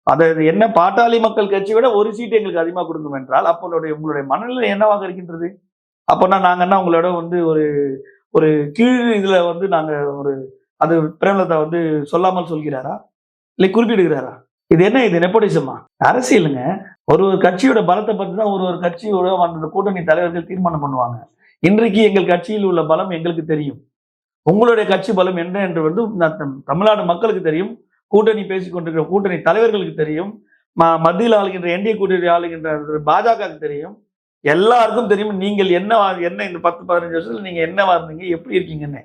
அதை என்ன பாட்டாளி மக்கள் கட்சியை விட ஒரு சீட்டு எங்களுக்கு அதிகமாக கொடுக்கும் என்றால் அப்போ உங்களுடைய மனநிலை என்னவாக இருக்கின்றது? அப்போனா நாங்க என்ன உங்களோட வந்து ஒரு ஒரு கீழ் இதுல வந்து நாங்க ஒரு அது பிரேமலதா வந்து சொல்லாமல் சொல்கிறாரா? இல்லை குறிப்பிடுகிறாரா? இது என்ன? இது நெப்போட்டிசமா? அரசியலுங்க. ஒரு ஒரு கட்சியோட பலத்தை பத்தி தான் ஒரு ஒரு கட்சியோட அந்த கூட்டணி தலைவர்கள் தீர்மானம் பண்ணுவாங்க. இன்றைக்கு எங்கள் கட்சியில் உள்ள பலம் எங்களுக்கு தெரியும். உங்களுடைய கட்சி பலம் என்ன என்று வந்து தமிழ்நாடு மக்களுக்கு தெரியும். கூட்டணி பேசிக் கொண்டிருக்கிற கூட்டணி தலைவர்களுக்கு தெரியும். மத்தியில் ஆளுகின்ற என்டிஏ கூட்டணி ஆளுகின்ற பாஜகவுக்கு தெரியும். எல்லாருக்கும் தெரியும் நீங்கள் என்ன இந்த 10, 15 வருஷத்துல நீங்க என்னவா இருந்தீங்க, எப்படி இருக்கீங்கன்னு.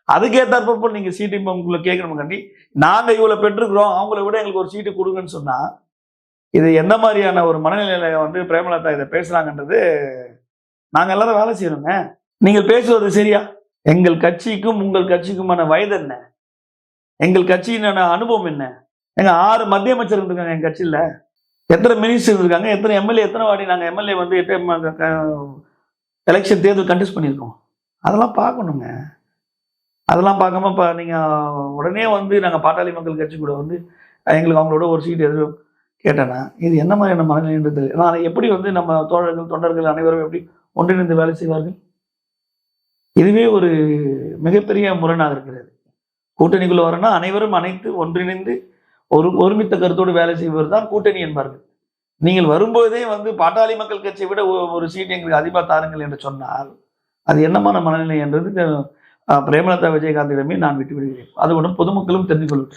அதுக்கேற்றாற்போல் நீங்க சீட்டு உங்களை கேட்கணும் கண்டி. நாங்க இவ்வளவு பெற்றிருக்கிறோம், அவங்கள விட எங்களுக்கு ஒரு சீட்டு கொடுங்கன்னு சொன்னா, இது எந்த மாதிரியான ஒரு மனநிலையில வந்து பிரேமலதா இதை பேசுறாங்கன்றது நாங்க எல்லாரும் வேலை செய்யணுங்க. நீங்கள் பேசுவது சரியா? எங்கள் கட்சிக்கும் உங்கள் கட்சிக்குமான வயது என்ன? எங்கள் கட்சியின அனுபவம் என்ன? எங்க 6 மத்திய அமைச்சர் இருக்காங்க எங்க கட்சியில. எத்தனை மினிஸ்டர் இருக்காங்க, எத்தனை எம்எல்ஏ, எத்தனை வாட்டி நாங்க எம்எல்ஏ வந்து எலெக்ஷன் தேர்தல் கண்டெஸ்ட் பண்ணியிருக்கோம். அதெல்லாம் பார்க்கணுங்க. அதெல்லாம் பார்க்காம நீங்க உடனே வந்து நாங்க பாட்டாளி மக்கள் கட்சி கூட வந்து எங்களுக்கு அவங்களோட ஒரு சீட் எதுவும் கேட்டேன்னா, இது என்ன மாதிரியான மனநிலைன்றது? நான் எப்படி வந்து நம்ம தோழர்கள், தொண்டர்கள் அனைவரும் எப்படி ஒன்றிணைந்து வேலை செய்வார்கள்? இதுவே ஒரு மிகப்பெரிய முரணாக இருக்கிறது. கூட்டணிக்குள்ள வரணும்னா அனைவரும் அனைத்து ஒன்றிணைந்து ஒருமித்த கருத்தோடு வேலை செய்வது தான் கூட்டணி என்பார்கள். நீங்கள் வரும்போதே வந்து பாட்டாளி மக்கள் கட்சியை விட ஒரு சீட் எங்களுக்கு அதிகமாக தாருங்கள் என்று சொன்னால் அது என்னமான மனநிலை என்றது பிரேமலதா விஜயகாந்திடமே நான் விட்டு விடுகிறேன். அது ஒன்றும் பொதுமக்களும் தெரிந்து கொள்ளட்டும்.